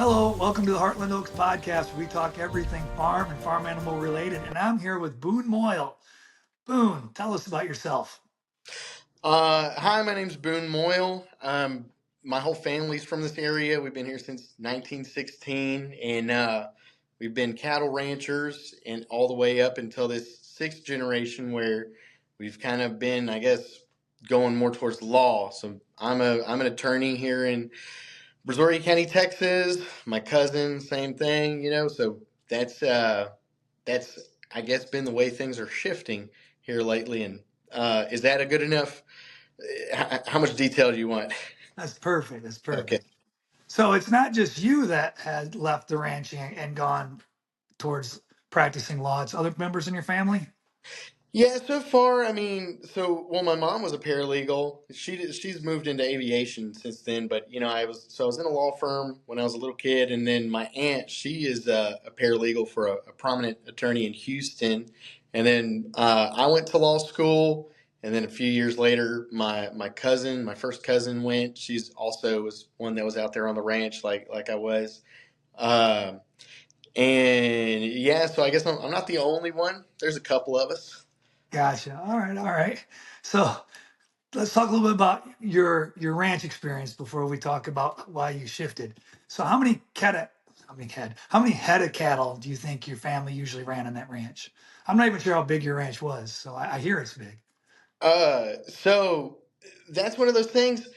Hello, welcome to the Hartland Oaks Podcast, where we talk everything farm and farm animal related. And I'm here with Boone Moyle. Boone, tell us about yourself. Hi, my name's Boone Moyle. My whole family's from this area. We've been here since 1916, and we've been cattle ranchers, and all the way up until this sixth generation, where we've kind of been, I guess, going more towards law. So I'm an attorney here in Brazoria County, Texas. My cousin, same thing, you know. So that's that's I guess been the way things are shifting here lately. And is that a good enough? How much detail do you want? That's perfect. That's Okay. perfect. So it's not just you that had left the ranching and gone towards practicing law, it's other members in your family? Yeah, so far, well, my mom was a paralegal. She's moved into aviation since then, but I was in a law firm when I was a little kid, and then my aunt, she is a paralegal for a prominent attorney in Houston, and then I went to law school, and then a few years later, my first cousin went. She's also was one that was out there on the ranch, like I was. Um, and yeah, so I guess I'm not the only one. There's a couple of us. Gotcha. All right, all right. So let's talk a little bit about your ranch experience before we talk about why you shifted. So how many head of cattle do you think your family usually ran on that ranch? I'm not even sure how big your ranch was, so I hear it's big. So that's one of those things.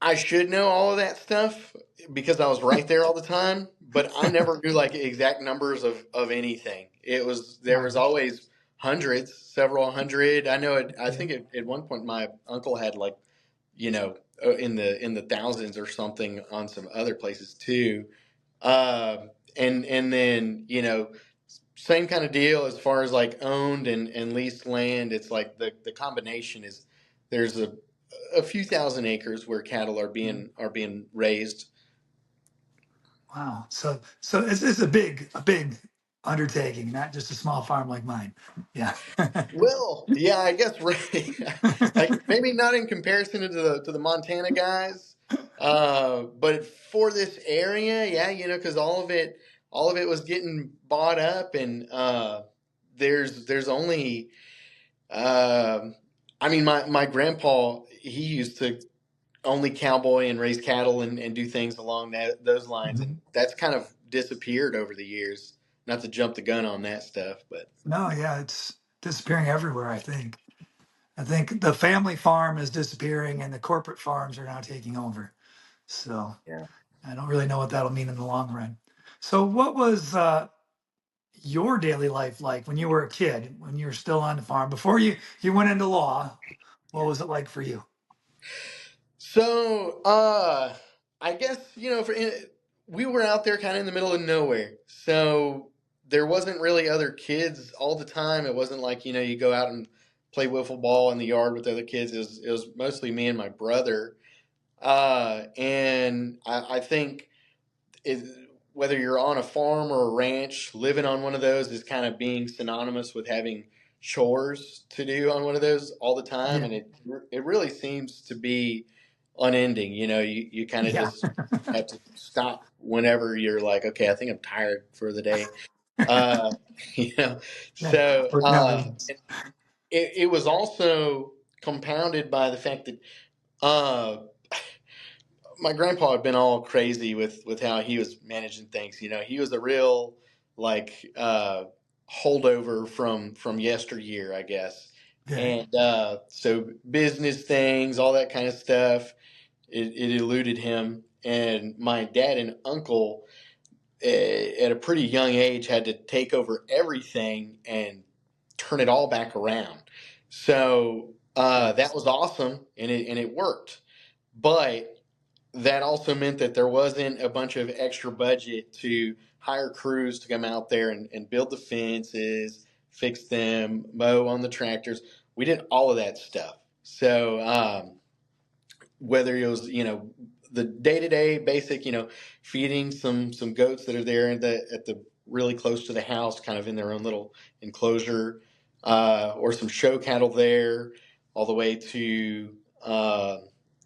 I should know all of that stuff because I was right there all the time, but I never knew like exact numbers of anything. There was Right. always hundreds, several hundred. I know it. I Yeah. think at one point my uncle had like in the thousands or something on some other places too. And then same kind of deal as far as like owned and leased land. It's like the combination is there's a few thousand acres where cattle are being raised. Wow. So it's a big undertaking, not just a small farm like mine. Yeah. Well, yeah, I guess right. Like maybe not in comparison to the Montana guys, but for this area, yeah, because all of it was getting bought up, and there's only, my grandpa, he used to only cowboy and raise cattle and do things along those lines, and Mhm. that's kind of disappeared over the years. Not to jump the gun on that stuff, but No, yeah, it's disappearing everywhere, I think. I think the family farm is disappearing and the corporate farms are now taking over. So yeah. I don't really know what that'll mean in the long run. So what was your daily life like when you were a kid, when you were still on the farm, before you went into law? What was it like for you? So, I guess we were out there kind of in the middle of nowhere, so there wasn't really other kids all the time. It wasn't like you go out and play wiffle ball in the yard with other kids. It was mostly me and my brother, and I think it, whether you're on a farm or a ranch, living on one of those is kind of being synonymous with having chores to do on one of those all the time, Yeah. and it really seems to be unending. You kind of Yeah. just have to stop whenever you're like, okay, I think I'm tired for the day. Uh, you know, Yeah. so Work never ends. it was also compounded by the fact that uh, my grandpa had been all crazy with how he was managing things. He was a real like holdover from yesteryear, I guess. Okay. And so business things, all that kind of stuff, it eluded him. And my dad and uncle, at a pretty young age, had to take over everything and turn it all back around. So that was awesome, and it worked. But that also meant that there wasn't a bunch of extra budget to hire crews to come out there and build the fences, fix them, mow on the tractors. We did all of that stuff. So whether it was the day to day basic feeding some goats that are there at the really close to the house, kind of in their own little enclosure, or some show cattle there, all the way to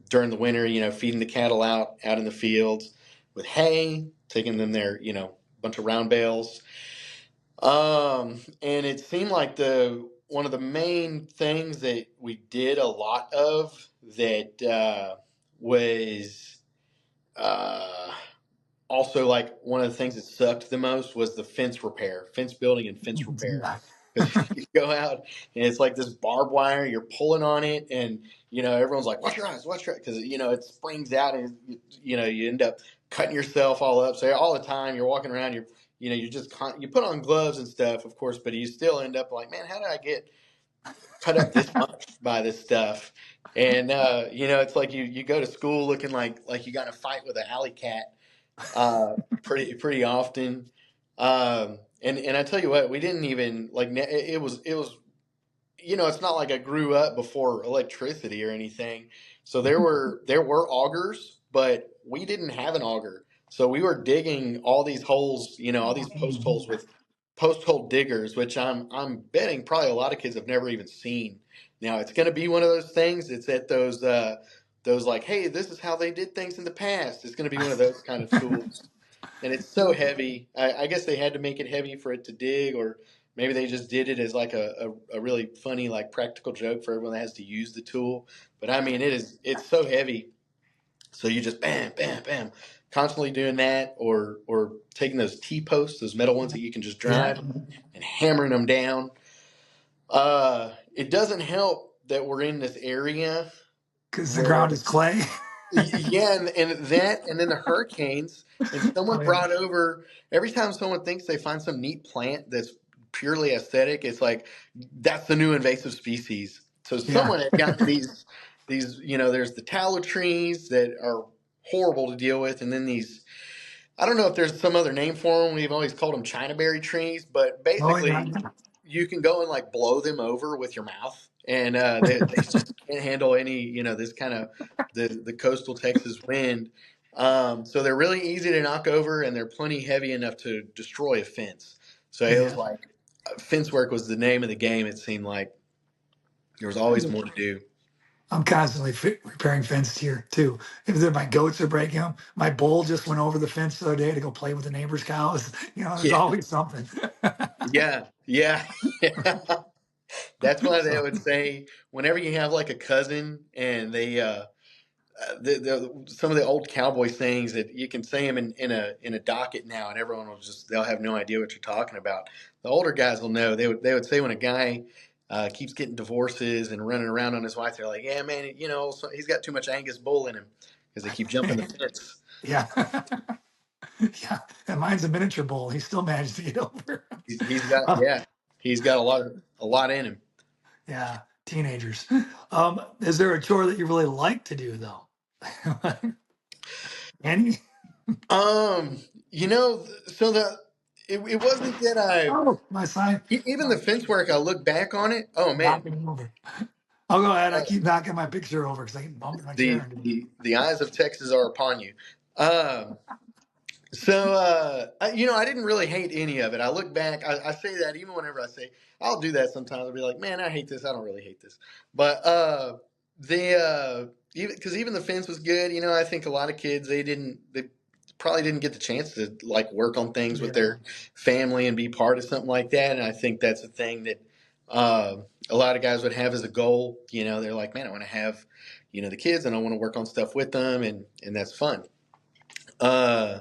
during the winter, feeding the cattle out in the fields. with hay, taking them there, a bunch of round bales. And it seemed like one of the main things that we did a lot of that was uh, also like one of the things that sucked the most was the fence building and fence repair. Yeah. Because you go out and it's like this barbed wire, you're pulling on it, and everyone's like, "Watch your eyes, watch your," because it springs out, and you end up cutting yourself all up. So all the time you're walking around, you're just you put on gloves and stuff, of course, but you still end up like, man, how did I get cut up this much by this stuff? And it's like you go to school looking like you got in a fight with an alley cat pretty often. And I tell you what, we didn't even like it was it's not like I grew up before electricity or anything. So there were augers, but we didn't have an auger. So we were digging all these holes, all these post holes with post hole diggers, which I'm betting probably a lot of kids have never even seen. Now it's going to be one of those things. It's at those like, hey, this is how they did things in the past. It's going to be one of those kind of tools, and it's so heavy. I guess they had to make it heavy for it to dig, or maybe they just did it as like a really funny like practical joke for everyone that has to use the tool. But I mean, it's so heavy, so you just bam, bam, bam, constantly doing that, or taking those T posts, those metal ones that you can just Yeah. drive, and hammering them down. It doesn't help that we're in this area Because the ground where is clay. yeah, and then the hurricanes, and Oh, someone yeah. brought over, every time someone thinks they find some neat plant that's purely aesthetic, it's like that's the new invasive species. So Yeah. someone had gotten these there's the tallow trees that are horrible to deal with, and then these, I don't know if there's some other name for them. We've always called them Chinaberry trees, but Oh, yeah. basically you can go and like blow them over with your mouth, and they just can't handle any, this kind of the coastal Texas wind. So they're really easy to knock over, and they're plenty heavy enough to destroy a fence. So it was Yeah. like fence work was the name of the game. It seemed like there was always more to do. I'm constantly repairing fences here too. If my goats are breaking them, my bull just went over the fence the other day to go play with the neighbor's cows. There's Yeah, always something. yeah. That's why they So would say whenever you have like a cousin and they some of the old cowboy sayings that you can say them in a docket now, and everyone will they'll have no idea what you're talking about. The older guys will know. They would say when a guy keeps getting divorces and running around on his wife, they're like, yeah, man, so he's got too much Angus bull in him because they keep jumping the fence. yeah, yeah. And mine's a miniature bull. He still managed to get over. He's got Uh, yeah, he's got a lot in him. yeah, teenagers. Is there a chore that you really like to do though? Any? Um, so it wasn't that Oh, my sign. even the Sorry, fence work. I look back on it. Oh man, knocking him over. I'll go ahead. I keep knocking my picture over because I keep bumping my chair the into it. the eyes of Texas are upon you. Um, I didn't really hate any of it. I look back. I say that even whenever I say I'll do that. Sometimes I'll be like, man, I hate this. I don't really hate this. But even the fence was good. I think a lot of kids they probably didn't get the chance to like work on things with Yeah. their family and be part of something like that. And I think that's a thing that uh, a lot of guys would have as a goal. They're like, man, I want to have the kids, and I want to work on stuff with them, and that's fun. Uh,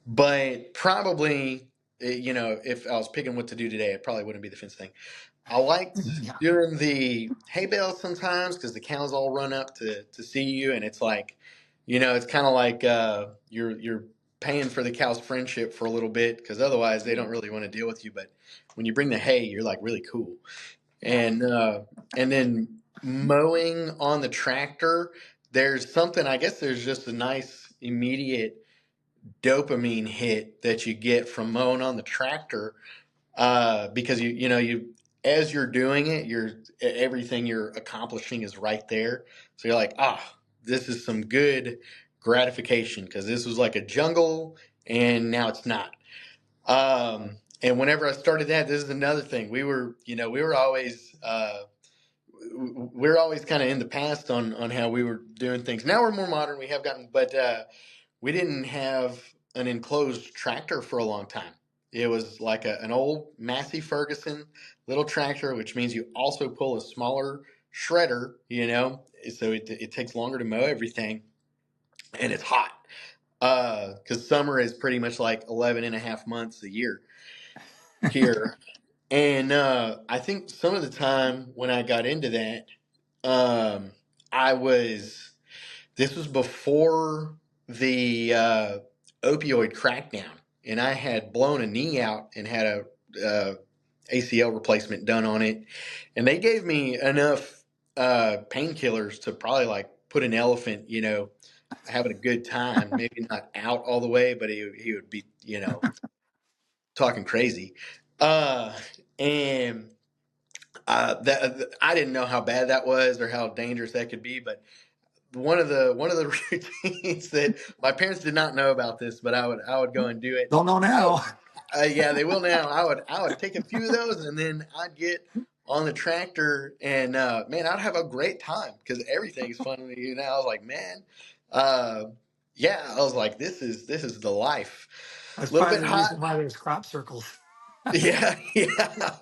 but probably, if I was picking what to do today, it probably wouldn't be the fence thing. I liked Yeah. doing the hay bales sometimes because the cows all run up to see you, and it's like, it's kind of like you're paying for the cow's friendship for a little bit because otherwise they don't really want to deal with you. But when you bring the hay, you're like really cool, Yeah. and then mowing on the tractor. There's something. I guess there's just a nice immediate dopamine hit that you get from mowing on the tractor because you as you're doing it, everything you're accomplishing is right there. So you're like, this is some good gratification because this was like a jungle and now it's not. And whenever I started that, this is another thing. We were always kind of in the past on how we were doing things. Now we're more modern. We have gotten, but we didn't have an enclosed tractor for a long time. It was like an old Massey Ferguson little tractor, which means you also pull a smaller shredder, so it takes longer to mow everything, and it's hot. Because summer is pretty much like 11 and a half months a year here. And I think some of the time when I got into that, um, I was, this was before the opioid crackdown. And I had blown a knee out and had a ACL replacement done on it. And they gave me enough painkillers to probably like put an elephant, having a good time, maybe not out all the way, but he would be, talking crazy. Uh, and that I didn't know how bad that was or how dangerous that could be, but one of the routines that my parents did not know about this, but I would go and do it. Don't know I now. yeah, they will now. I would take a few of those, and then I'd get on the tractor, and man, I'd have a great time because everything's fun with you now. I was like, man, uh, yeah, I was like, this is the life. That's A little probably bit the hot. reason why there's crop circles. Yeah,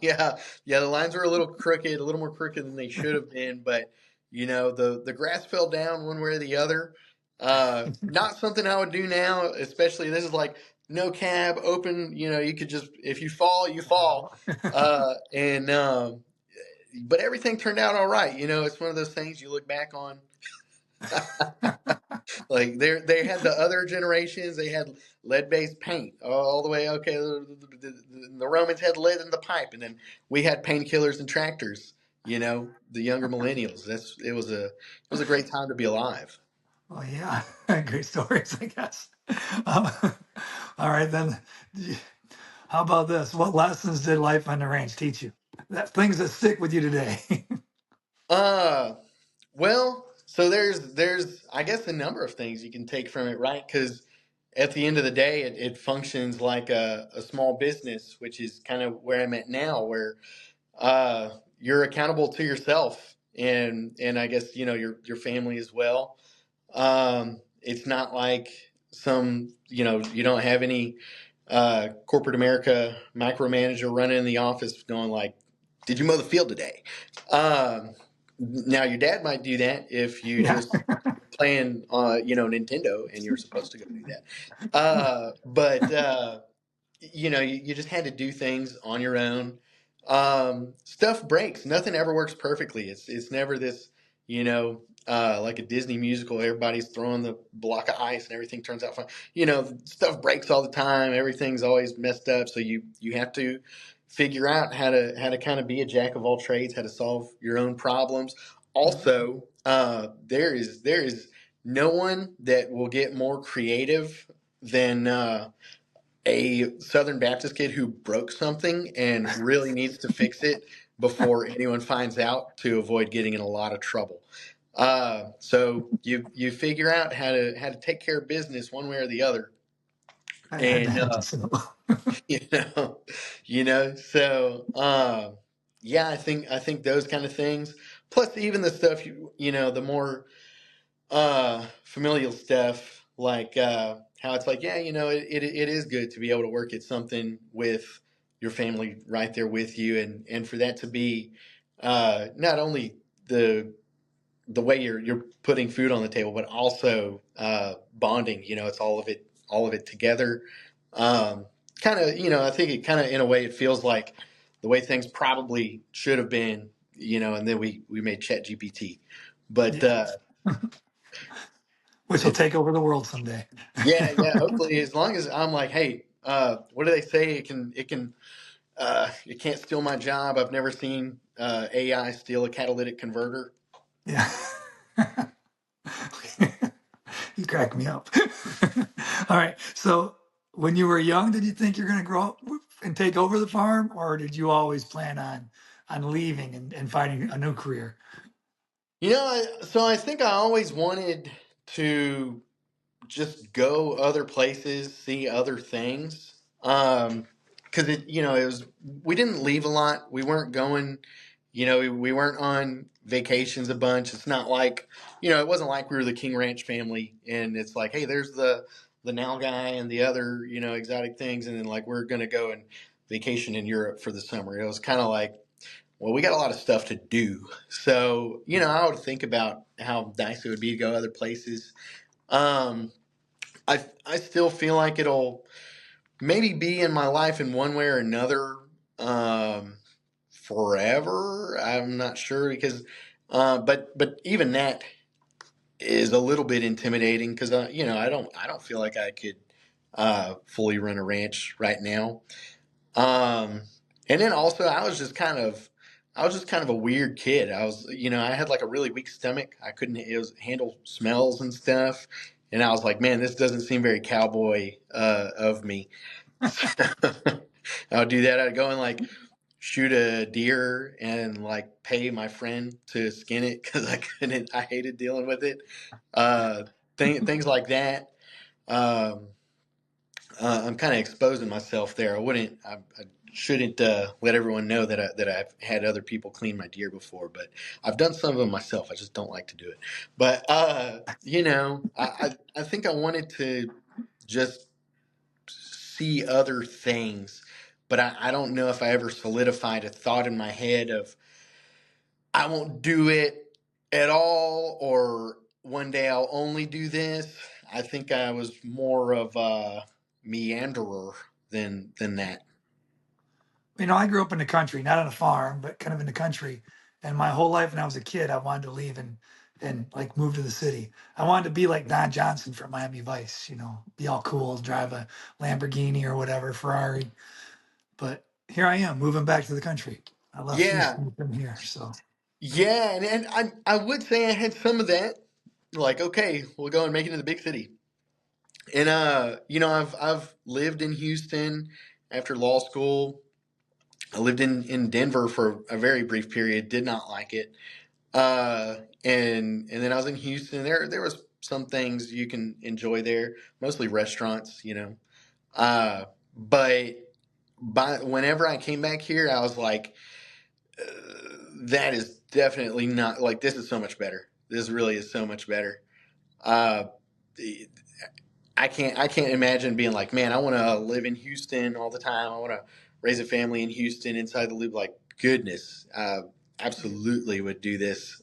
yeah. The lines were a little crooked, a little more crooked than they should have been, but the grass fell down one way or the other. Not something I would do now, especially this is like no cab, open. You could just if you fall, you fall. And but everything turned out all right. It's one of those things you look back on. Like they had the other generations. They had lead-based paint all the way. Okay, the Romans had lead in the pipe, and then we had painkillers and tractors. The younger millennials. It was a great time to be alive. Oh yeah, great stories, I guess. Um, all right, then. How about this? What lessons did life on the ranch teach you? Things that stick with you today. Uh, well, so there's I guess a number of things you can take from it, right? Because at the end of the day, it functions like a small business, which is kind of where I'm at now, where you're accountable to yourself and I guess your family as well. It's not like you don't have any corporate America micromanager running in the office going like, "Did you mow the field today?" Now your dad might do that if you Yeah. just playing Nintendo and you're supposed to go do that. But you just had to do things on your own. Stuff breaks. Nothing ever works perfectly. It's never this, like a Disney musical. Everybody's throwing the block of ice and everything turns out fine. Stuff breaks all the time. Everything's always messed up. So you have to figure out how to kind of be a jack of all trades, how to solve your own problems. Also, there is no one that will get more creative than a Southern Baptist kid who broke something and really needs to fix it before anyone finds out to avoid getting in a lot of trouble. So you figure out how to take care of business one way or the other, I and imagine so. you know, So yeah, I think those kind of things. Plus, even the stuff the more familial stuff like how it's like, yeah, it is good to be able to work at something with your family right there with you, and for that to be not only the way you're putting food on the table, but also bonding. It's all of it together. Kind of, I think it kind of in a way it feels like the way things probably should have been. And then we made Chat GPT, but Yeah. Which will it's take over the world someday. yeah. Hopefully, as long as I'm like, hey, what do they say? It can't steal my job. I've never seen AI steal a catalytic converter. Yeah. You crack me up. All right. So when you were young, did you think you're going to grow up and take over the farm, or did you always plan on leaving and finding a new career? So I think I always wanted to just go other places, see other things. Because it was we didn't leave a lot. We weren't going, we weren't on vacations a bunch. It's not like, it wasn't like we were the King Ranch family, and it's like, hey, there's the now guy and the other, exotic things. And then like, we're going to go and vacation in Europe for the summer. It was kind of like, well, we got a lot of stuff to do. So, I would think about how nice it would be to go other places. Um, I still feel like it'll maybe be in my life in one way or another, forever. I'm not sure because, but even that is a little bit intimidating because, I don't feel like I could, fully run a ranch right now. Um, and then also I was just kind of a weird kid. I had like a really weak stomach. I couldn't handle smells and stuff. And I was like, man, this doesn't seem very cowboy, of me. I would do that. I'd go and like shoot a deer and like pay my friend to skin it because I hated dealing with it. Uh, things like that. Um, I'm kind of exposing myself there. I shouldn't let everyone know that I've had other people clean my deer before, but I've done some of them myself. I just don't like to do it. But I think I wanted to just see other things, but I don't know if I ever solidified a thought in my head of I won't do it at all, or one day I'll only do this. I think I was more of a meanderer than that. I grew up in the country, not on a farm, but kind of in the country. And my whole life when I was a kid, I wanted to leave and like move to the city. I wanted to be like Don Johnson from Miami Vice, be all cool, drive a Lamborghini or whatever, Ferrari. But here I am moving back to the country. I left Yeah, Houston from here. So yeah, and I would say I had some of that. Like, okay, we'll go and make it to the big city. And I've lived in Houston after law school. I lived in Denver for a very brief period. Did not like it. And then I was in Houston. There was some things you can enjoy there, mostly restaurants. Uh, but whenever I came back here, I was like, uh, that is definitely not like this is so much better. This really is so much better. Uh, I can't imagine being like, man, I want to live in Houston all the time. I want to raise a family in Houston inside the loop. Like, goodness, absolutely would do this.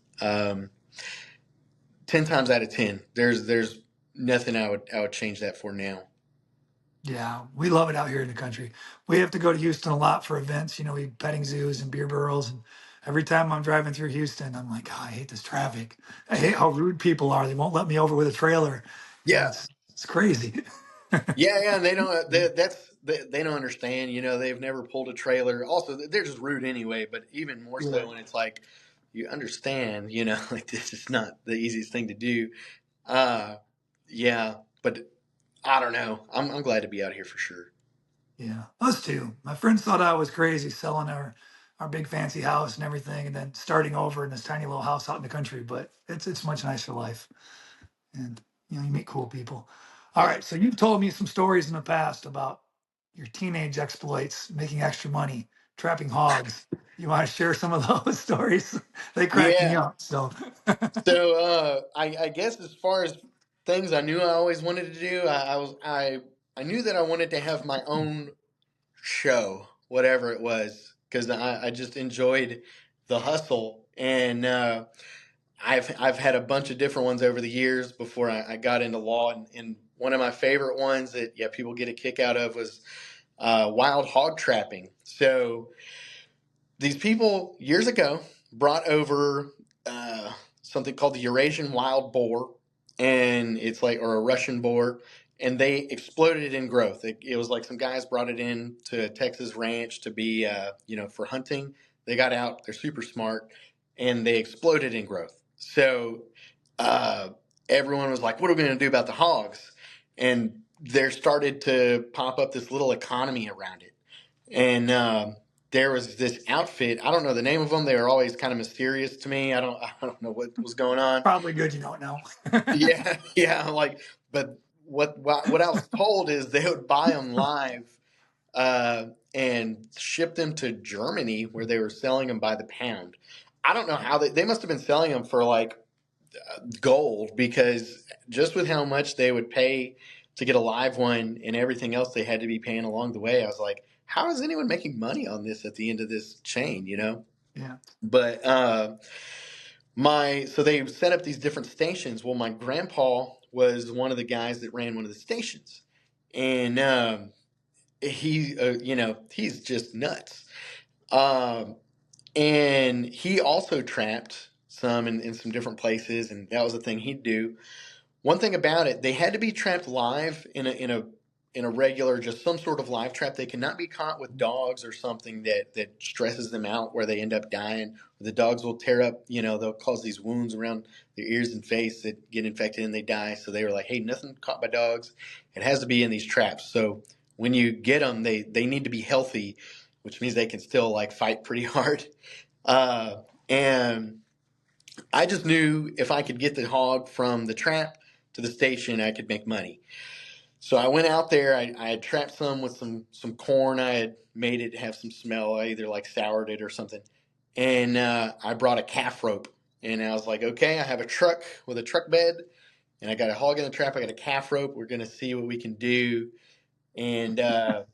10 times out of 10. There's nothing I would change that for now. yeah, we love it out here in the country. We have to go to Houston a lot for events. We petting zoos and beer barrels. And every time I'm driving through Houston, I'm like, oh, I hate this traffic. I hate how rude people are. They won't let me over with a trailer. Yeah, It's crazy. yeah, and they don't. They don't understand. They've never pulled a trailer. Also, they're just rude anyway. But even more Yeah. so when it's like you understand. Like this is not the easiest thing to do. Uh, yeah, but I don't know. I'm glad to be out here for sure. Yeah, us too. My friends thought I was crazy selling our big fancy house and everything, and then starting over in this tiny little house out in the country. But it's much nicer life, and you meet cool people. All Yeah, right, so you've told me some stories in the past about your teenage exploits, making extra money, trapping hogs. You want to share some of those stories? They crack me yeah. up. So So I guess as far as things I knew I always wanted to do, I knew that I wanted to have my own show, whatever it was, because I just enjoyed the hustle, and I've had a bunch of different ones over the years before I got into law, and one of my favorite ones that people get a kick out of was wild hog trapping. So these people years ago brought over something called the Eurasian wild boar, and it's like or a Russian boar, and they exploded it in growth. It was like some guys brought it in to a Texas ranch to be for hunting. They got out. They're super smart, and they exploded in growth. So uh, everyone was like, "What are we going to do about the hogs?" And there started to pop up this little economy around it, and there was this outfit. I don't know the name of them. They were always kind of mysterious to me. I don't know what was going on. probably good you don't know. Yeah, yeah. Like, but what I was told is they would buy them live uh, and ship them to Germany, where they were selling them by the pound. I don't know how they must have been selling them for like gold, because just with how much they would pay to get a live one, and everything else they had to be paying along the way. I was like, how is anyone making money on this at the end of this chain, you know? Yeah. But so they set up these different stations. Well, my grandpa was one of the guys that ran one of the stations, and he's just nuts. Um, and he also trapped some in some different places, and that was the thing he'd do. One thing about it, they had to be trapped live in a regular, just some sort of live trap. They cannot be caught with dogs or something that stresses them out where they end up dying. The dogs will tear up, they'll cause these wounds around their ears and face that get infected and they die. So they were like, hey, nothing caught by dogs. It has to be in these traps. So when you get them, they need to be healthy, which means they can still like fight pretty hard. And I just knew if I could get the hog from the trap to the station, I could make money. So I went out there. I had trapped some with some corn. I had made it have some smell. I either like soured it or something. And I brought a calf rope. And I was like, okay, I have a truck with a truck bed. And I got a hog in the trap. I got a calf rope. We're going to see what we can do. And I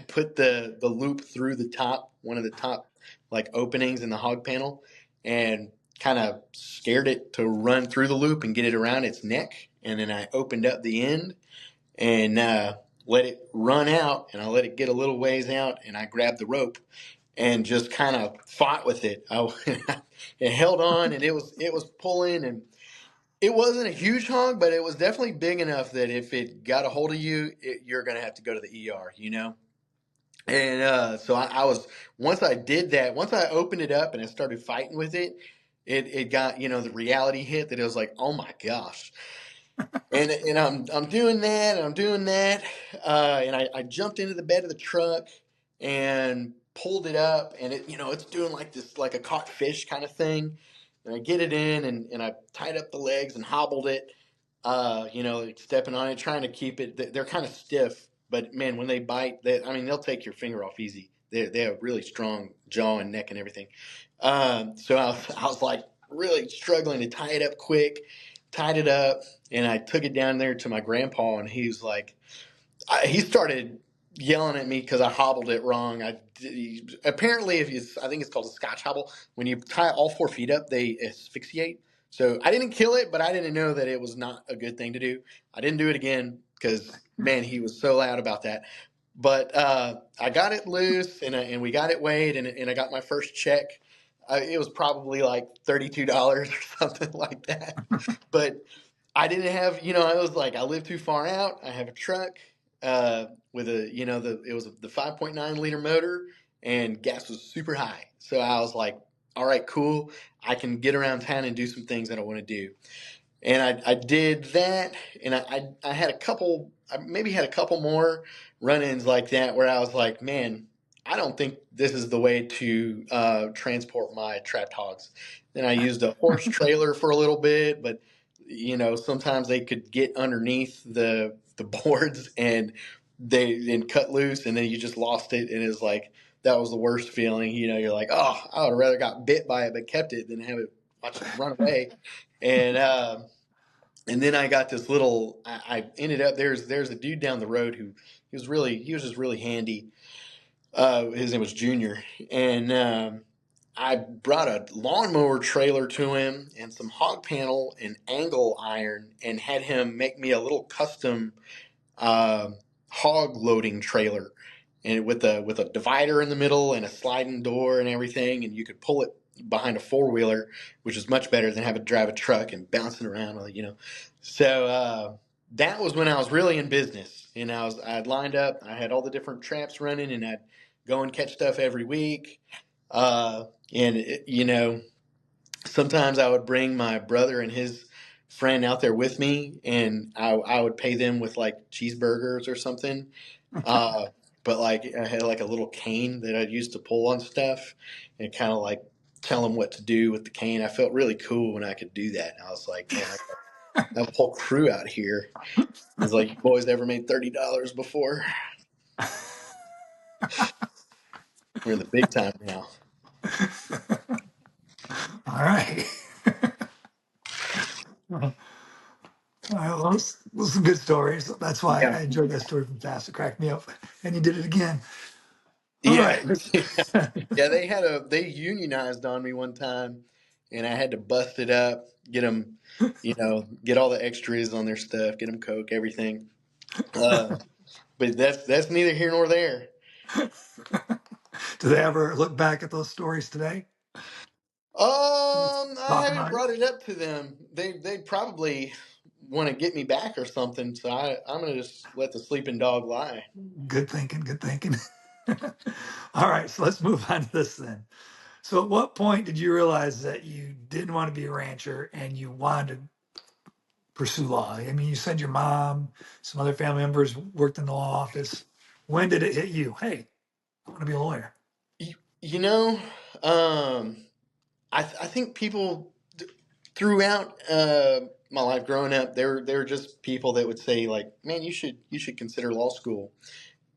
put the loop through the top, one of the top like openings in the hog panel, and kind of scared it to run through the loop and get it around its neck. And then I opened up the end and let it run out, and I let it get a little ways out, and I grabbed the rope and just kind of fought with it. It held on, and it was pulling, and it wasn't a huge hog, but it was definitely big enough that if it got a hold of you, you're going to have to go to the ER, you know? And so I was, once I did that, once I opened it up and I started fighting with it, it got, the reality hit that it was like, oh my gosh. And I'm doing that and I'm doing that. And I jumped into the bed of the truck and pulled it up, and it's doing like this, like a caught fish kind of thing. And I get it in, and I tied up the legs and hobbled it, stepping on it, trying to keep it. They're kind of stiff, but man, when they bite, they'll take your finger off easy. They have really strong jaw and neck and everything. So I was like really struggling to tie it up quick, tied it up, and I took it down there to my grandpa, and he was like, he started yelling at me because I hobbled it wrong. Apparently, I think it's called a Scotch hobble. When you tie all 4 feet up, they asphyxiate. So I didn't kill it, but I didn't know that it was not a good thing to do. I didn't do it again because, man, he was so loud about that. But I got it loose, and we got it weighed, and I got my first check. It was probably like $32 or something like that. But I didn't have, I was like, I live too far out. I have a truck with it was the 5.9 liter motor, and gas was super high. So I was like, all right, cool. I can get around town and do some things that I want to do. And I did that, and I had I maybe had a couple more run-ins like that where I was like, man, I don't think this is the way to transport my trapped hogs. Then I used a horse trailer for a little bit, but sometimes they could get underneath the boards and they then cut loose, and then you just lost it, and it's like that was the worst feeling. You're like, oh, I would have rather got bit by it but kept it than have it watch it run away. And then I got this little. I ended up there's a dude down the road who he was just really handy. His name was Junior, and I brought a lawnmower trailer to him and some hog panel and angle iron, and had him make me a little custom hog loading trailer, and with a divider in the middle and a sliding door and everything, and you could pull it behind a 4-wheeler, which is much better than having to drive a truck and bouncing around, So that was when I was really in business, and I'd lined up. I had all the different traps running, and I'd go and catch stuff every week. Sometimes I would bring my brother and his friend out there with me, and I would pay them with like cheeseburgers or something. Uh, but like I had like a little cane that I'd use to pull on stuff, and kind of like tell them what to do with the cane. I felt really cool when I could do that. And I was like, man, I have a whole crew out here. It's like, you boys ever made $30 before? We're in the big time now. All right. right, well, those are good stories. That's why Yeah. I enjoyed that story from past. It cracked me up, and you did it again. All Yeah. right. Yeah, they unionized on me one time, and I had to bust it up, get them, get all the extras on their stuff, get them Coke, everything. But that's neither here nor there. Do they ever look back at those stories today? I Talk haven't about it. brought it up to them. They probably want to get me back or something. So I'm gonna just let the sleeping dog lie. Good thinking. Good thinking. All right, so let's move on to this then. So, at what point did you realize that you didn't want to be a rancher and you wanted to pursue law? I mean, you said your mom, some other family members worked in the law office. When did it hit you? Hey, I want to be a lawyer. You, you know, um, I think people throughout my life growing up, there were just people that would say like, "Man, you should consider law school."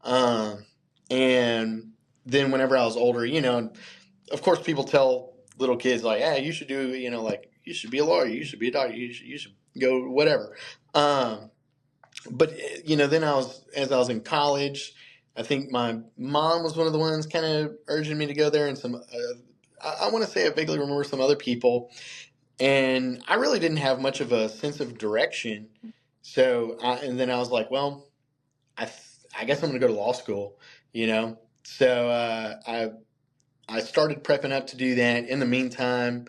Um, and then whenever I was older, of course, people tell little kids like, "Hey, you should do, like you should be a lawyer, you should be a doctor, you should go whatever." Um, but then as I was in college, I think my mom was one of the ones kind of urging me to go there, and some I want to say I vaguely remember some other people, and I really didn't have much of a sense of direction. And then I was like, well, I I guess I'm going to go to law school, you know. So I started prepping up to do that. In the meantime,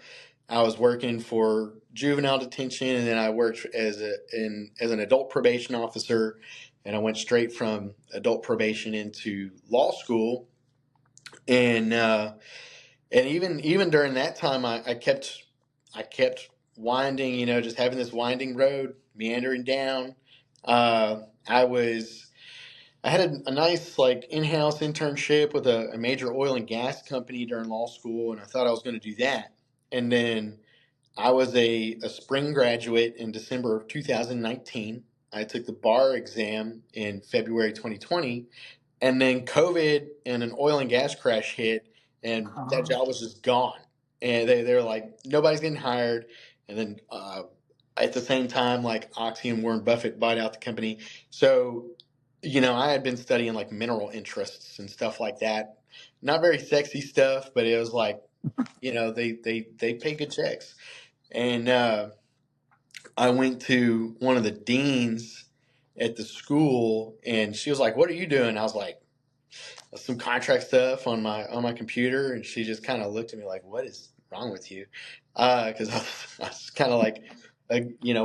I was working for juvenile detention, and then I worked as an adult probation officer, and I went straight from adult probation into law school. And even during that time, I kept winding, just having this winding road, meandering down. Uh, I was I had a nice like in-house internship with a major oil and gas company during law school, and I thought I was going to do that. And then I was a spring graduate in December of 2019. I took the bar exam in February 2020, and then COVID and an oil and gas crash hit, and that Uh, job was just gone. And they were like, nobody's getting hired. And then at the same time, like Oxy and Warren Buffett bought out the company. So, I had been studying like mineral interests and stuff like that. Not very sexy stuff, but it was like, they pay good checks. And I went to one of the deans at the school, and she was like, "What are you doing?" I was like, "Some contract stuff on my computer," and she just kind of looked at me like, "What is wrong with you?" Because I was kind of like,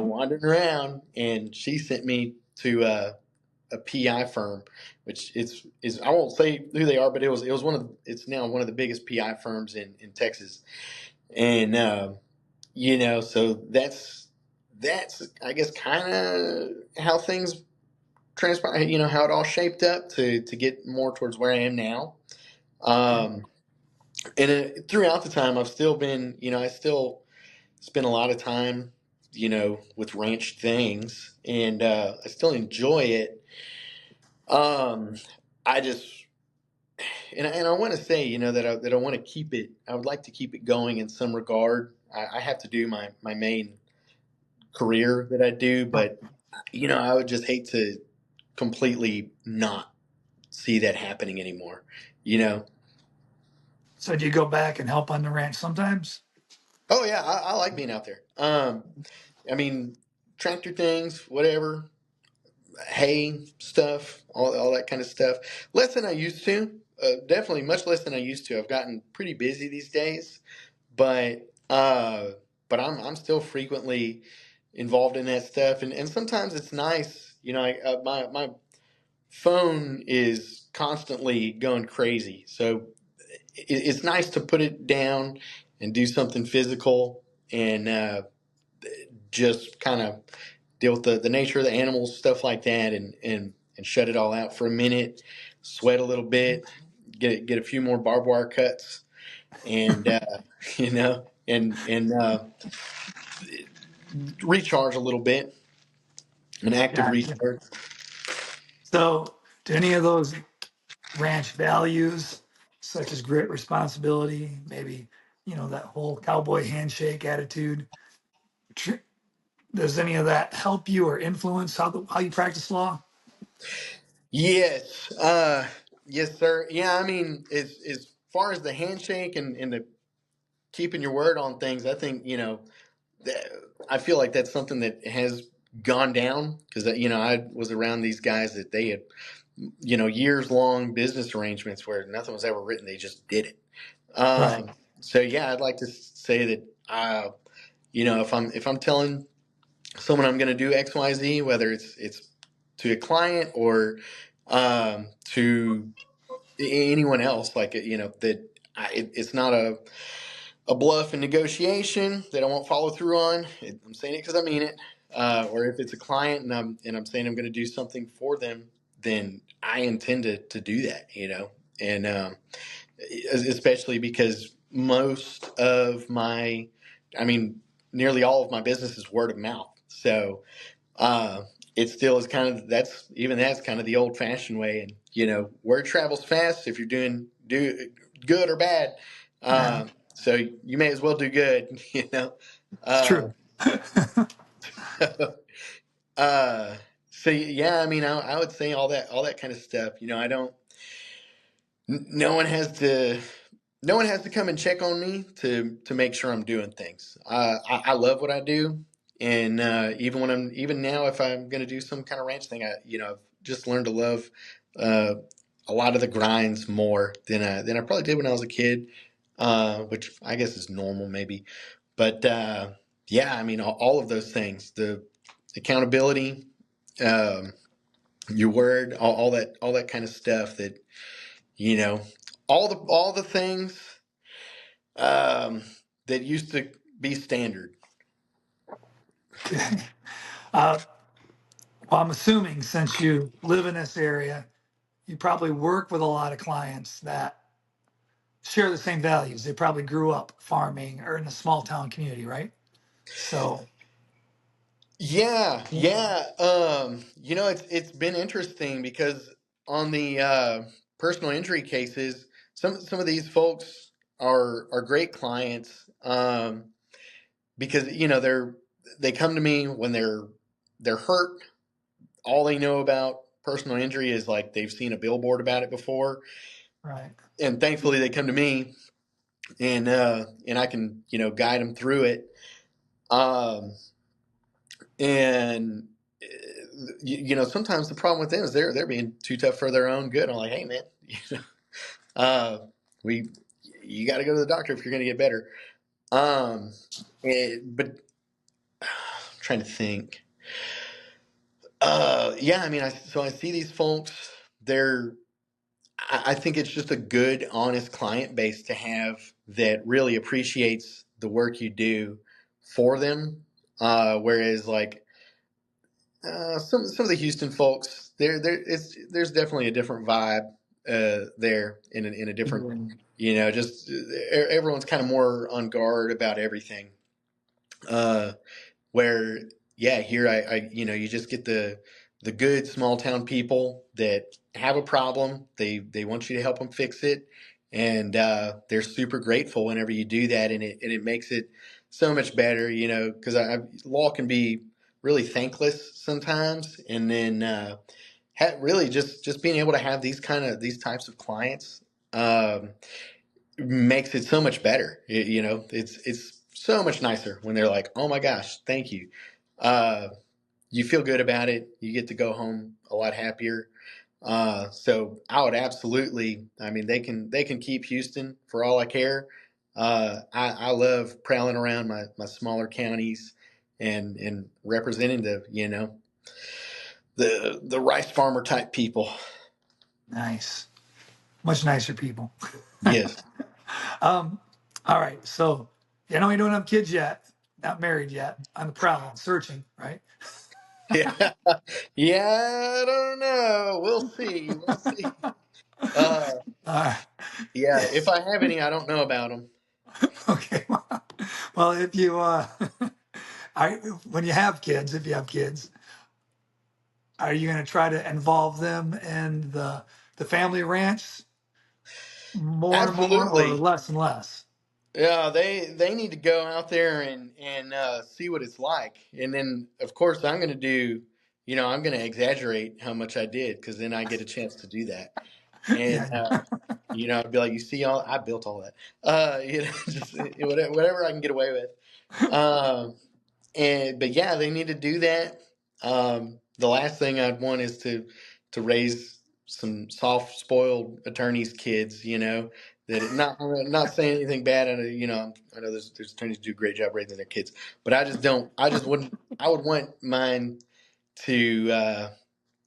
wandering around, and she sent me to a PI firm, which is I won't say who they are, but it was it's now one of the biggest PI firms in Texas, and so that's I guess kind of how things transpire. How it all shaped up to get more towards where I am now. Um, and throughout the time, I've still been, I still spend a lot of time, with ranch things, and I still enjoy it. Um, I just and I want to say, that I want to keep it. I would like to keep it going in some regard. I have to do my main career that I do, but I would just hate to completely not see that happening anymore. You know? so do you go back and help on the ranch sometimes? Oh yeah, I like being out there. I mean, tractor things, whatever, hay stuff, all that kind of stuff. Less than I used to. Definitely much less than I used to. I've gotten pretty busy these days, but uh, I'm still frequently involved in that stuff, and sometimes it's nice. My phone is constantly going crazy, so it's nice to put it down and do something physical and just kind of deal with the nature of the animals, stuff like that, and shut it all out for a minute, sweat a little bit, get a few more barbed wire cuts, and and recharge a little bit, an active Gotcha. recharge. So, do any of those ranch values, such as grit, responsibility, maybe, that whole cowboy handshake attitude, Does any of that help you or influence how you practice law? Yes. Yes, sir. Yeah, I mean, as far as the handshake and the keeping your word on things, I think, that, I feel like that's something that has gone down because, I was around these guys that they had, years long business arrangements where nothing was ever written. They just did it. Right. So yeah, I'd like to say that, if I'm telling someone I'm going to do X, Y, Z, whether it's to a client or to anyone else, like, that it's not a bluff in negotiation that I won't follow through on. I'm saying it because I mean it. Or if it's a client and I'm saying I'm going to do something for them, then I intend to do that, and especially because most of my, I mean, nearly all of my business is word of mouth. So uh, it still is kind of that's kind of the old fashioned way, and word travels fast if you're do good or bad. Yeah, So you may as well do good, it's Uh, true. uh, so yeah, I mean, I would say all that kind of stuff. I don't. No one has to. No one has to come and check on me to make sure I'm doing things. I love what I do, and even now, if I'm going to do some kind of ranch thing, I've just learned to love uh, a lot of the grinds more than I probably did when I was a kid, which I guess is normal maybe. But yeah, I mean, all of those things, the accountability, um, your word, all that kind of stuff that you know all the things um, that used to be standard. Okay. Uh, well, I'm assuming since you live in this area, you probably work with a lot of clients that share the same values. They probably grew up farming or in a small town community, right? So, Yeah, yeah. yeah. It's been interesting because on the personal injury cases, some of these folks are great clients, because they come to me when they're hurt. All they know about personal injury is like they've seen a billboard about it before, Right. and thankfully they come to me, and I can guide them through it. Um, and sometimes the problem with them is they're being too tough for their own good. I'm like, hey man, uh, we you got to go to the doctor if you're going to get better. Um, but I'm trying to think. Yeah, I mean, I see these folks. They're I think it's just a good, honest client base to have that really appreciates the work you do for them. Whereas like some of the Houston folks, there's definitely a different vibe there in a different, Mhm. just everyone's kind of more on guard about everything. Uh, where yeah, here you just get the good small town people that have a problem. They want you to help them fix it, and they're super grateful whenever you do that, and it makes it so much better. Because law can be really thankless sometimes, and then really just being able to have these types of clients um, makes it so much better. It's so much nicer when they're like, "Oh my gosh, thank you." Uh, you feel good about it. You get to go home a lot happier. So I would absolutely. I mean, they can keep Houston for all I care. I love prowling around my smaller counties and representing the rice farmer type people. Nice. Much nicer people. Yes. um, all right. So, I know you don't have kids yet, not married yet. On the prowl, searching, right? Yeah. Yeah. I don't know. We'll see. We'll see. Uh, Uh, yeah. If I have any, I don't know about them. okay. Well, if you, I, when you have kids, if you have kids, are you going to try to involve them in the family ranch more and more, or Absolutely. less and less? Yeah, they need to go out there and see what it's like, and then of course I'm going to do, I'm going to exaggerate how much I did because then I get a chance to do that, and Yeah. I'd be like, you see, all I built all that, just whatever I can get away with, but yeah, they need to do that. The last thing I'd want is to raise some soft spoiled attorneys' kids, that I'm not saying anything bad. I know there's attorneys who do a great job raising their kids, but I just don't. I just wouldn't. I would want mine to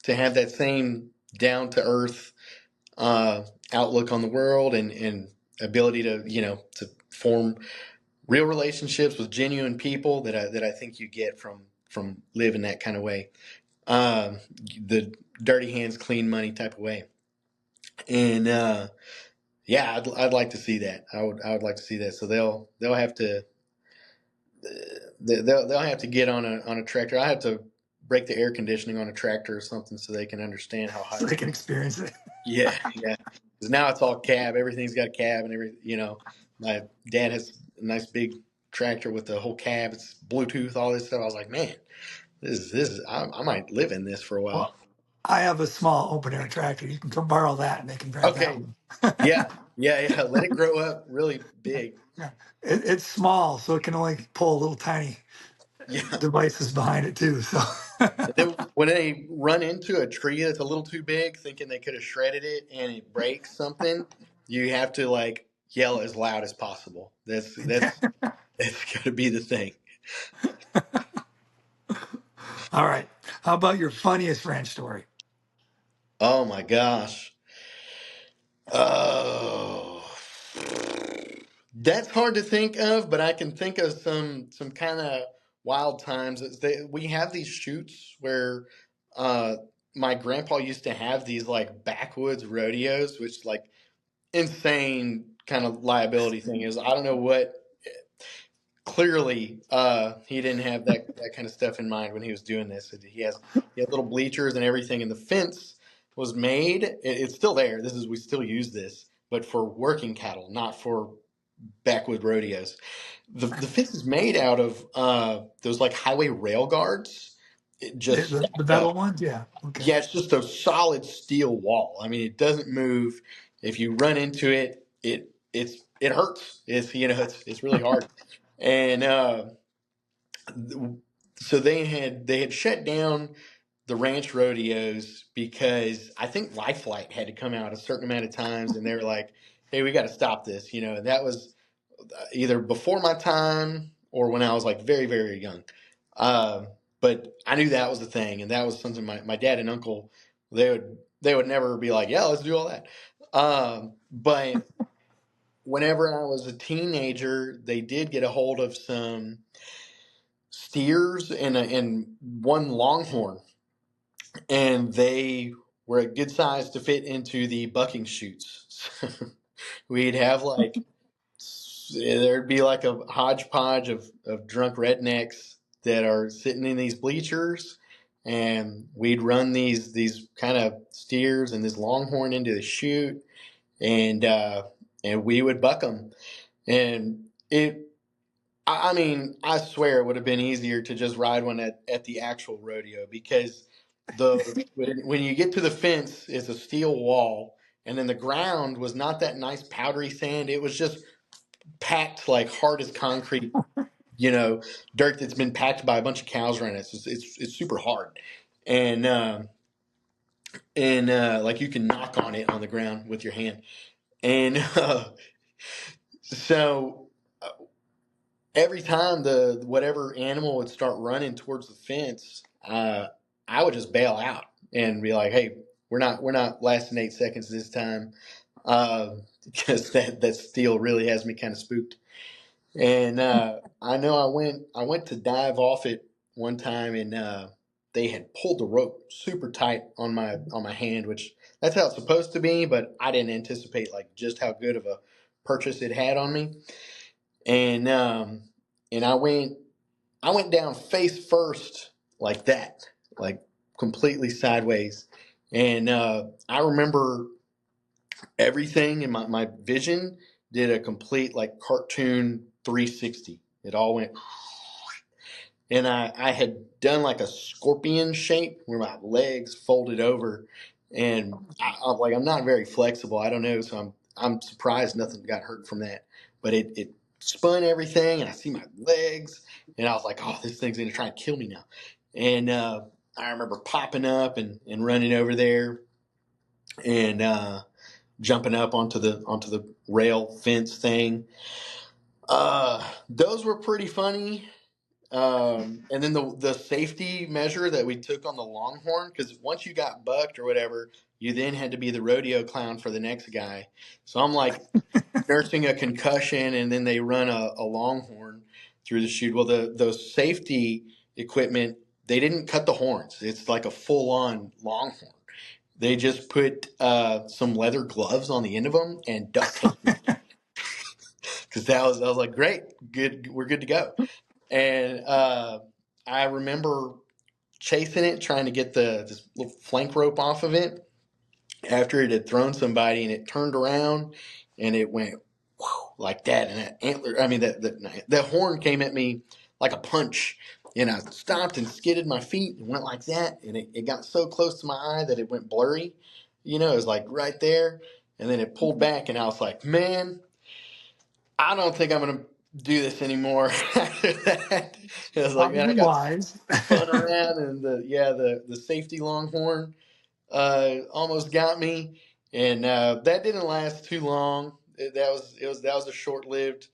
have that same down to earth outlook on the world and ability to form real relationships with genuine people that I think you get from living that kind of way, um, the dirty hands, clean money type of way, and yeah, I'd like to see that. I would like to see that. So they'll have to they'll have to get on a tractor. I have to break the air conditioning on a tractor or something so they can understand how hot So it they is. can experience it. Yeah, yeah. Because now it's all cab. Everything's got a cab and everything. My dad has a nice big tractor with the whole cab. It's Bluetooth, all this stuff. I was like, man, this is. I might live in this for a while. Well, I have a small open air tractor. You can come borrow that and they can drive that Okay. one. Yeah. Yeah. Yeah. Let it grow up really big. Yeah. It's small, so it can only pull little tiny Yeah. devices behind it too. So And then when they run into a tree that's a little too big, thinking they could have shredded it and it breaks something, you have to like yell as loud as possible. That's got to be the thing. all right. How about your funniest ranch story? Oh my gosh. Oh, that's hard to think of, but I can think of some kind of wild times. We have these shoots where uh, my grandpa used to have these like backwoods rodeos, which like insane kind of liability thing is. I don't know what. Clearly, he didn't have that kind of stuff in mind when he was doing this. He had little bleachers and everything, and the fence was made. It's still there. We still use this, but for working cattle, not for backwood rodeos. The fence is made out of those like highway rail guards, just The stacked up. metal ones? Yeah. Okay. Yeah, it's just a solid steel wall. I mean, it doesn't move. If you run into it, it hurts. It's really hard. And so they had shut down the ranch rodeos because I think Life Flight had to come out a certain amount of times, and they were like, "Hey, we got to stop this." And that was either before my time or when I was like very very young. Um, but I knew that was the thing, and that was something my dad and uncle they would never be like, "Yeah, let's do all that." But whenever I was a teenager, they did get a hold of some steers and one longhorn, and they were a good size to fit into the bucking chutes. We'd have like there'd be like a hodgepodge of drunk rednecks that are sitting in these bleachers, and we'd run these kind of steers and this longhorn into the chute, and we would buck them, and I mean, I swear it would have been easier to just ride one at the actual rodeo because when you get to the fence, it's a steel wall, and then the ground was not that nice powdery sand. It was just packed like hard as concrete, you know, dirt that's been packed by a bunch of cows around it. It's super hard, and like you can knock on it on the ground with your hand, and so every time the whatever animal would start running towards the fence, I would just bail out and be like, "Hey, we're not lasting 8 seconds this time," because that steel really has me kind of spooked. And I know I went to dive off it one time, and they had pulled the rope super tight on my hand, which that's how it's supposed to be, but I didn't anticipate like just how good of a purchase it had on me, and I went down face first like that, like completely sideways. And I remember everything in my vision did a complete like cartoon 360. It all went, and I had done like a scorpion shape where my legs folded over, and I'm like, I'm not very flexible. I don't know, so I'm surprised nothing got hurt from that. But it spun everything, and I see my legs, and I was like, oh, this thing's gonna try and kill me now. And I remember popping up and running over there, and jumping up onto the rail fence thing. Those were pretty funny. And then the safety measure that we took on the Longhorn, because once you got bucked or whatever, you then had to be the rodeo clown for the next guy. So I'm like nursing a concussion, and then they run a Longhorn through the chute. Well, those safety equipment, they didn't cut the horns. It's like a full on Longhorn. They just put some leather gloves on the end of them and duct tape, because I was like, great, good, we're good to go. And I remember chasing it, trying to get this little flank rope off of it after it had thrown somebody, and it turned around and it went whew, like that. And that antler, I mean, that horn came at me like a punch. And I stopped and skidded my feet and went like that. And it got so close to my eye that it went blurry. You know, it was like right there. And then it pulled back, and I was like, man, I don't think I'm going to do this anymore after that. I was like, man, I Probably got wise. spun around, and the safety Longhorn almost got me, and that didn't last too long. That was a short lived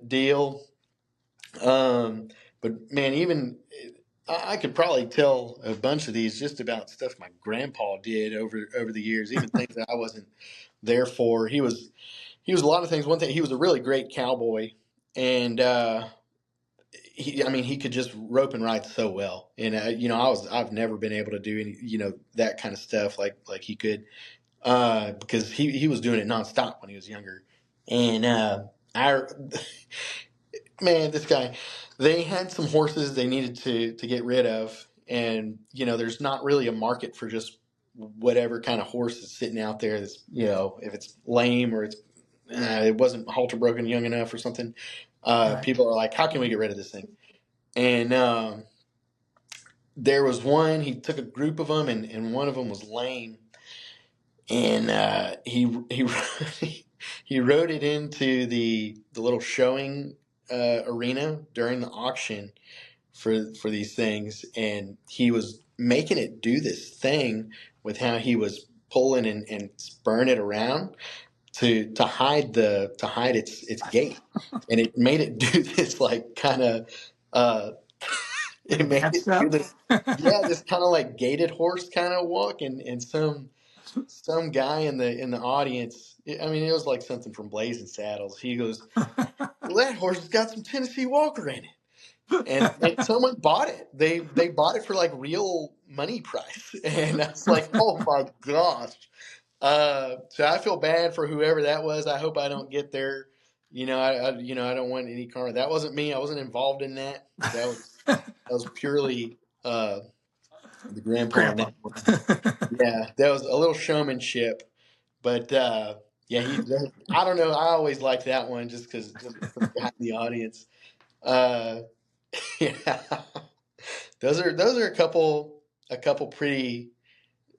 deal. But man, even I could probably tell a bunch of these just about stuff my grandpa did over the years, even things that I wasn't there for. He was a lot of things. One thing, he was a really great cowboy, and I mean, he could just rope and ride so well. And I've never been able to do any, that kind of stuff like he could, because he was doing it nonstop when he was younger. And I, man, this guy, they had some horses they needed to get rid of, and there's not really a market for just whatever kind of horse is sitting out there. That's, if it's lame, or it wasn't halter broken young enough or something. Right. People are like, how can we get rid of this thing? And there was one, he took a group of them, and one of them was lame. And he he rode it into the little showing arena during the auction for these things. And he was making it do this thing with how he was pulling and spurring it around to hide its gait. And it made it do this like kind of it made Advanced it do step. this, yeah, this kind of like gated horse kind of walk, and some guy in the audience. I mean, it was like something from Blazing Saddles. He goes, "Well, that horse has got some Tennessee Walker in it," and someone bought it. They bought it for like real money price, and I was like, "Oh my gosh!" So I feel bad for whoever that was. I hope I don't get there. I don't want any karma. That wasn't me. I wasn't involved in that. That was purely the grandpa on Grandpa. that one. Yeah, that was a little showmanship, but yeah, I don't know. I always liked that one just because for the guy in the audience. Uh, yeah, those are a couple pretty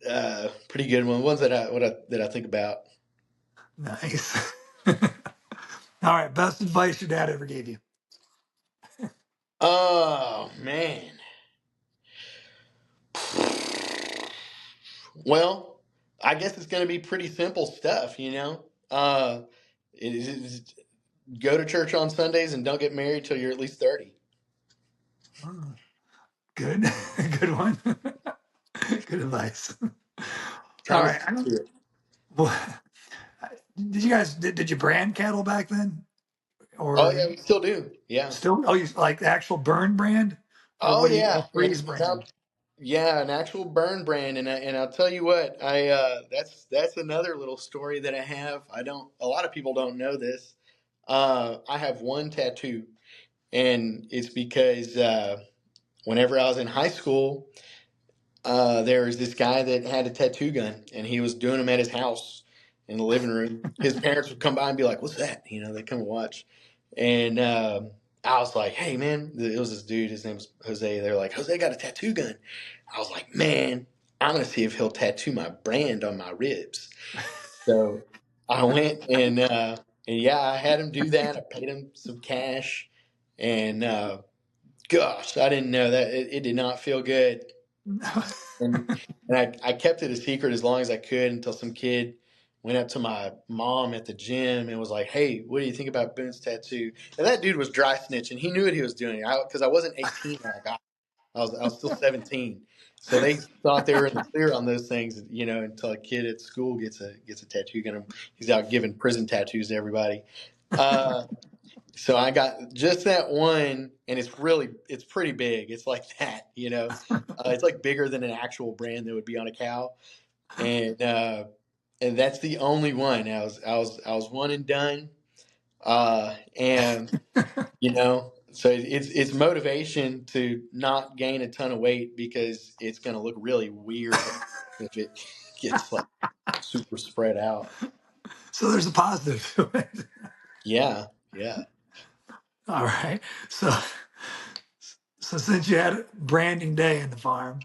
good ones that I think about. Nice. All right. Best advice your dad ever gave you. Oh man. Well, I guess it's going to be pretty simple stuff, you know. It is go to church on Sundays and don't get married till you're at least 30. Oh, good. Good one. Good advice. All Kind of right. stick to it. Well, did you brand cattle back then? Oh Or yeah, we still do. Yeah. still? Oh, you like the actual burn brand? Or Oh what do you yeah, call freeze brand? yeah, an actual burn brand, and I'll tell you what, that's another little story that I have. I don't. A lot of people don't know this. I have one tattoo, and it's because whenever I was in high school, there was this guy that had a tattoo gun, and he was doing them at his house. in the living room. His parents would come by and be like, "What's that?" They come and watch. And I was like, "Hey, man," it was this dude. His name's Jose. They're like, "Jose got a tattoo gun." I was like, "Man, I'm gonna see if he'll tattoo my brand on my ribs." So I went and yeah, I had him do that. I paid him some cash, and gosh, I didn't know that it did not feel good. And I kept it a secret as long as I could until some kid went up to my mom at the gym and was like, "Hey, what do you think about Boone's tattoo?" And that dude was dry snitching. He knew what he was doing because I wasn't 18 when I got. I was still 17. So they thought they were in the clear on those things, until a kid at school gets a tattoo gun. He's out giving prison tattoos to everybody. Uh, so I got just that one, and it's pretty big. It's like that, it's like bigger than an actual brand that would be on a cow, and that's the only one. I was one and done, and so it's motivation to not gain a ton of weight because it's going to look really weird if it gets like super spread out. So there's a positive to it. Yeah, yeah. All right. So since you had branding day in the farm,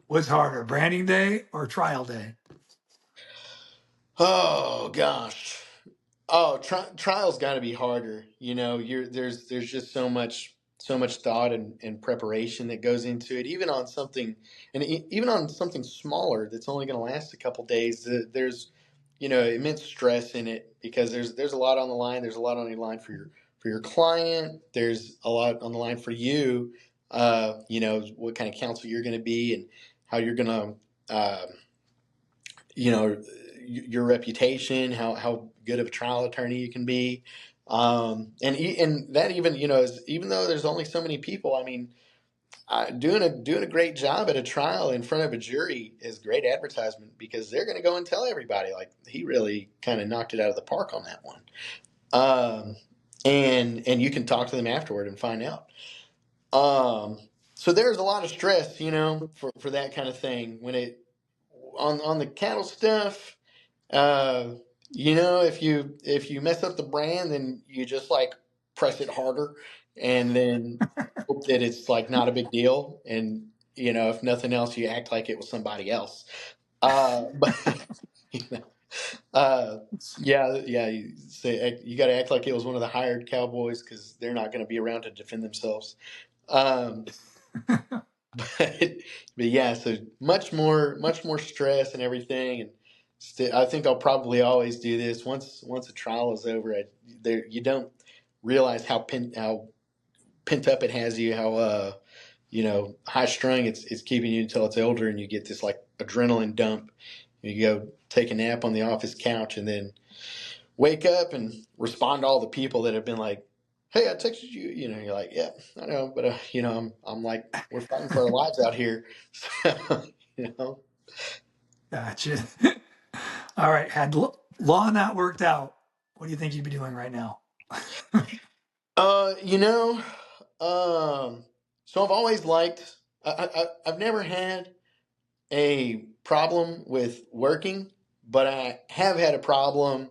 what's harder, branding day or trial day? Oh gosh. Oh, trial's got to be harder. There's just so much thought and preparation that goes into it. Even on something, and even on something smaller that's only going to last a couple days. There's immense stress in it because there's a lot on the line. There's a lot on the line for your client. There's a lot on the line for you. What kind of counsel you're going to be and how you're going to. You know your reputation, how good of a trial attorney you can be, and that even is, even though there's only so many people. I mean, doing a great job at a trial in front of a jury is great advertisement because they're going to go and tell everybody like he really kind of knocked it out of the park on that one. And you can talk to them afterward and find out. So there's a lot of stress, for that kind of thing when it on the cattle stuff. Uh, if you mess up the brand, then you just like press it harder, and then hope that it's like not a big deal. And if nothing else, you act like it was somebody else. But you know, uh, yeah. You got to act like it was one of the hired cowboys because they're not going to be around to defend themselves. Um, but yeah, so much more stress and everything, and I think I'll probably always do this once a trial is over. You don't realize how pent up it has you, how high strung it's keeping you until it's older, and you get this like adrenaline dump. You go take a nap on the office couch, and then wake up and respond to all the people that have been like, "Hey, I texted you." You're like, "Yeah, I know," but I'm like, we're fighting for our lives out here. So, you know. Gotcha. All right. Had law not worked out, what do you think you'd be doing right now? Uh, you know, so I've always liked. I've never had a problem with working, but I have had a problem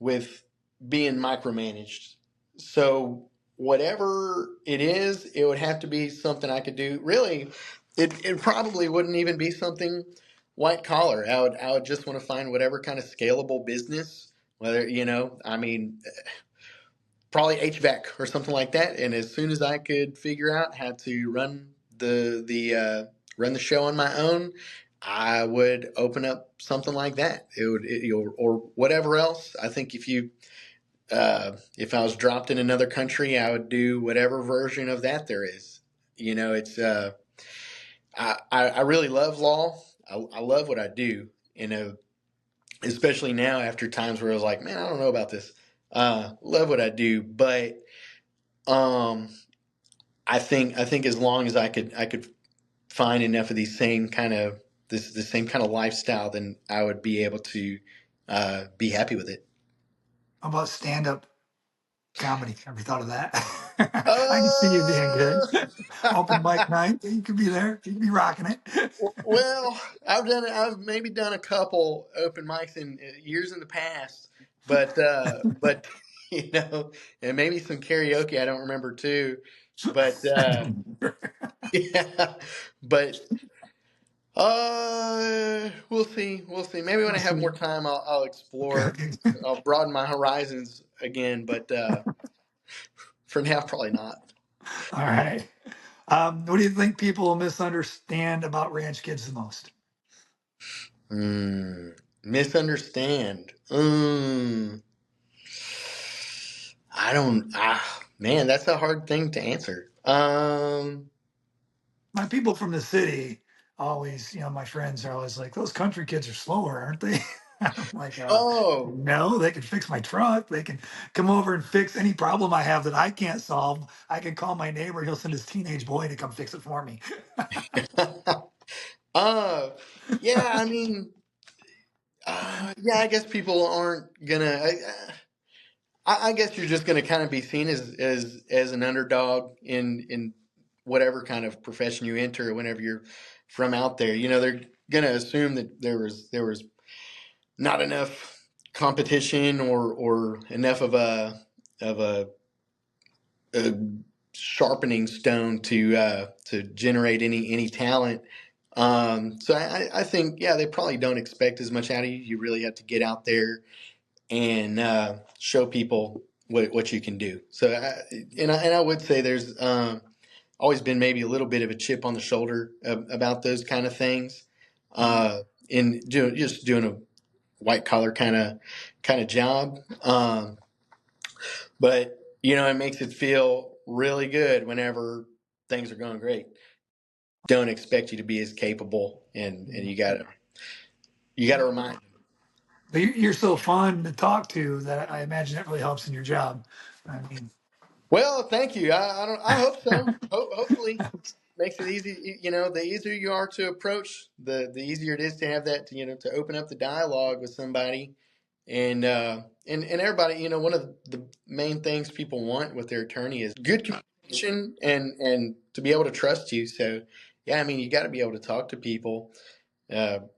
with being micromanaged. So whatever it is, it would have to be something I could do. Really, it probably wouldn't even be something white collar. I would just want to find whatever kind of scalable business, whether I mean, probably HVAC or something like that. And as soon as I could figure out how to run the show on my own, I would open up something like that. Or whatever else. I think if I was dropped in another country, I would do whatever version of that there is. It's I really love law. I love what I do. Especially now after times where I was like, man, I don't know about this. Love what I do, but um, I think as long as I could find enough of these same kind of the same kind of lifestyle, then I would be able to be happy with it. How about stand up comedy? Have you thought of that? I can see you being good. Open Uh, mic night, you could be there. You could be rocking it. well, I've maybe done a couple open mics in years in the past, but and maybe some karaoke. I don't remember too, but yeah, but we'll see. Maybe when We'll I have more see. time, I'll Okay, explore. okay. I'll broaden my horizons again, but for now, probably not. All right. What do you think people misunderstand about ranch kids the most? Misunderstand. I don't. Man, that's a hard thing to answer. My people from the city always, my friends are always like, those country kids are slower, aren't they? I'm like, Oh, no, they can fix my truck. They can come over and fix any problem I have that I can't solve. I can call my neighbor. He'll send his teenage boy to come fix it for me. uh, yeah. I mean, yeah. I guess people aren't gonna. I guess you're just gonna kind of be seen as an underdog in whatever kind of profession you enter. Whenever you're from out there, they're gonna assume that there was not enough competition or enough of a sharpening stone to generate any talent. So I think they probably don't expect as much out of you. You really have to get out there and show people what you can do. So I would say there's always been maybe a little bit of a chip on the shoulder about those kind of things. In just doing a white collar kind of job. But it makes it feel really good whenever things are going great. Don't expect you to be as capable, and you gotta remind them. But you're so fun to talk to that I imagine that really helps in your job. I mean, Well, thank you. I hope so. Hopefully, makes it easy. The easier you are to approach, the easier it is to have that. To open up the dialogue with somebody, and everybody. One of the main things people want with their attorney is good communication and to be able to trust you. So, yeah, I mean, you got to be able to talk to people.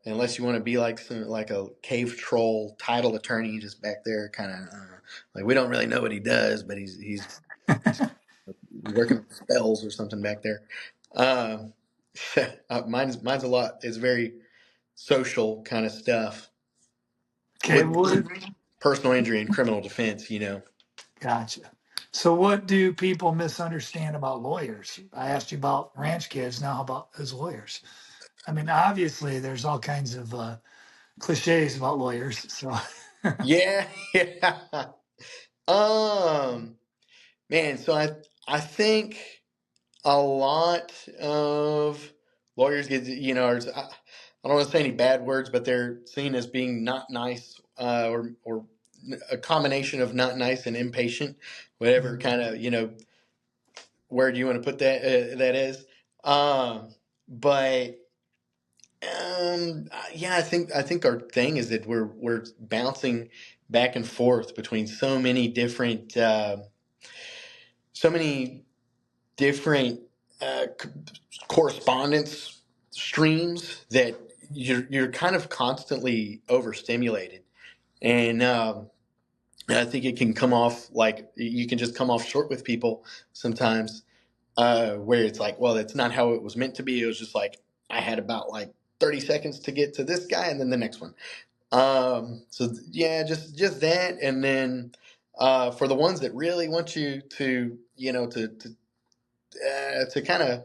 Unless you want to be like a cave troll title attorney, just back there, kind of like we don't really know what he does, but he's working with spells or something back there. Uh, mine's a lot. It's very social kind of stuff okay, with what? personal injury and criminal defense. Gotcha. So, what do people misunderstand about lawyers? I asked you about ranch kids. Now, how about as lawyers? I mean, obviously, there's all kinds of cliches about lawyers. So, Yeah, yeah. Um, Man, so I think a lot of lawyers get I don't want to say any bad words, but they're seen as being not nice, or a combination of not nice and impatient, whatever kind of word you want to put that is. But yeah, I think our thing is that we're bouncing back and forth between so many different correspondence streams that you're kind of constantly overstimulated, and I think it can come off like you can just come off short with people sometimes, where it's like, well, it's not how it was meant to be. It was just like I had about like 30 seconds to get to this guy, and then the next one. So yeah, just that, and then for the ones that really want you to to kind of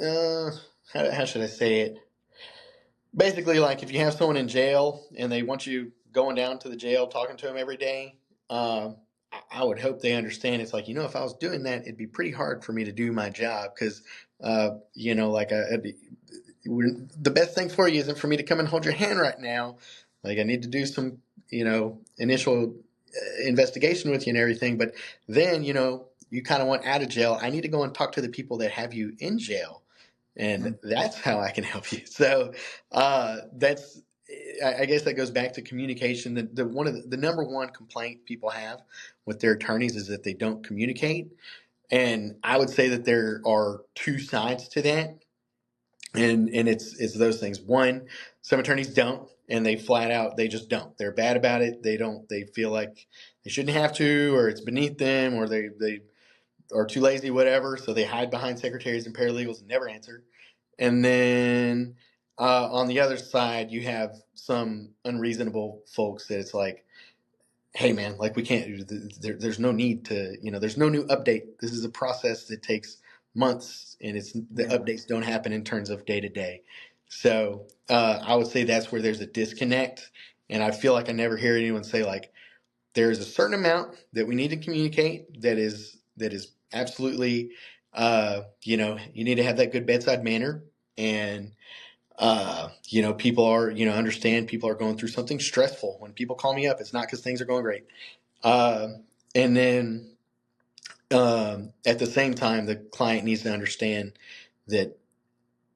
uh, how should I say it? Basically, like if you have someone in jail and they want you going down to the jail, talking to them every day, I would hope they understand. It's like if I was doing that, it'd be pretty hard for me to do my job because like the best thing for you isn't for me to come and hold your hand right now. Like I need to do some initial investigation with you and everything, but then you kind of want out of jail. I need to go and talk to the people that have you in jail, and that's how I can help you. So that's I guess that goes back to communication. The one of the number one complaint people have with their attorneys is that they don't communicate. And I would say that there are two sides to that, and it's those things. One, some attorneys don't, and they flat out they just don't. They're bad about it. They don't. They feel like they shouldn't have to, or it's beneath them, or they are too lazy, whatever. So they hide behind secretaries and paralegals and never answer. And then on the other side, you have some unreasonable folks that it's like, hey man, like we can't, there's no need to, there's no new update. This is a process that takes months, and the Yeah. updates don't happen in terms of day to day. So I would say that's where there's a disconnect. And I feel like I never hear anyone say like, there's a certain amount that we need to communicate that is absolutely, you need to have that good bedside manner. And people are, understand people are going through something stressful. When people call me up, it's not because things are going great. uh, and then at the same time, the client needs to understand that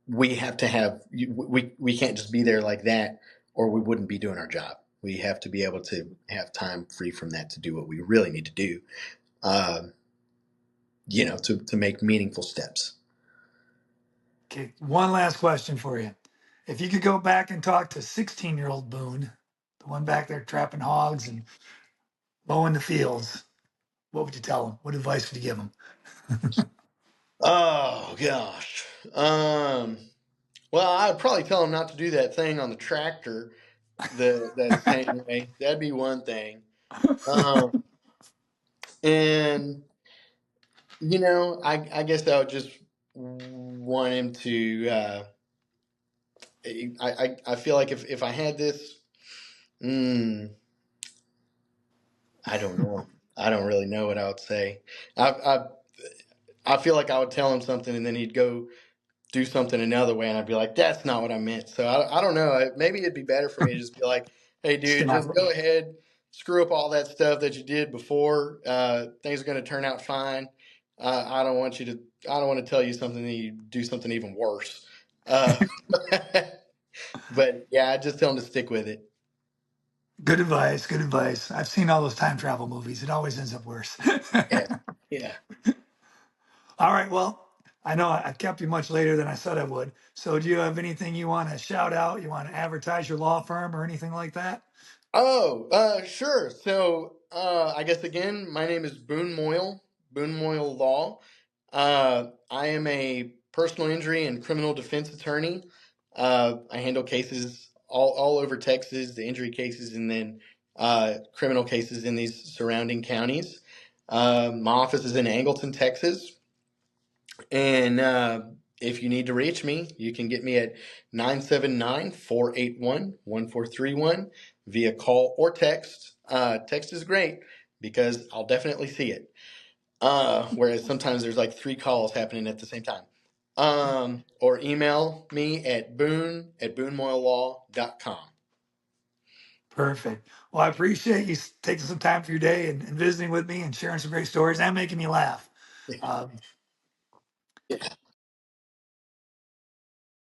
we have to have we can't just be there like that, or we wouldn't be doing our job. We have to be able to have time free from that to do what we really need to do, to make meaningful steps. Okay. One last question for you. If you could go back and talk to 16-year-old Boone, the one back there trapping hogs and mowing the fields, what would you tell him? What advice would you give him? Oh gosh. Well, I'd probably tell him not to do that thing on the tractor that same way. That'd be one thing. Um, and I guess I would just want him to. I feel like if I had this, mm, I don't know. I don't really know what I would say. I I I feel like I would tell him something, and then he'd go do something another way, and I'd be like, "That's not what I meant." So I don't know. Maybe it'd be better for me to just be like, "Hey, dude, Stop. just go ahead, screw up all that stuff that you did before. Things are going to turn out fine. I don't want you to. I don't want to tell you something that you do something even worse." Uh, but yeah, I just tell him to stick with it. Good advice. Good advice. I've seen all those time travel movies. It always ends up worse. Yeah, yeah. All right. Well, I know I kept you much later than I said I would. So, do you have anything you want to shout out? You want to advertise your law firm or anything like that? Oh, sure. So, I guess again, my name is Boone Moyle, Boone Moyle Law. I am a personal injury and criminal defense attorney. I handle cases all over Texas, the injury cases, and then criminal cases in these surrounding counties. My office is in Angleton, Texas. And if you need to reach me, you can get me at 979-481-1431 via call or text. Text is great because I'll definitely see it. Whereas sometimes there's like three calls happening at the same time. Or email me at boone@boonemoyllaw.com. Perfect. Well, I appreciate you taking some time for your day and visiting with me and sharing some great stories and making me laugh. Um,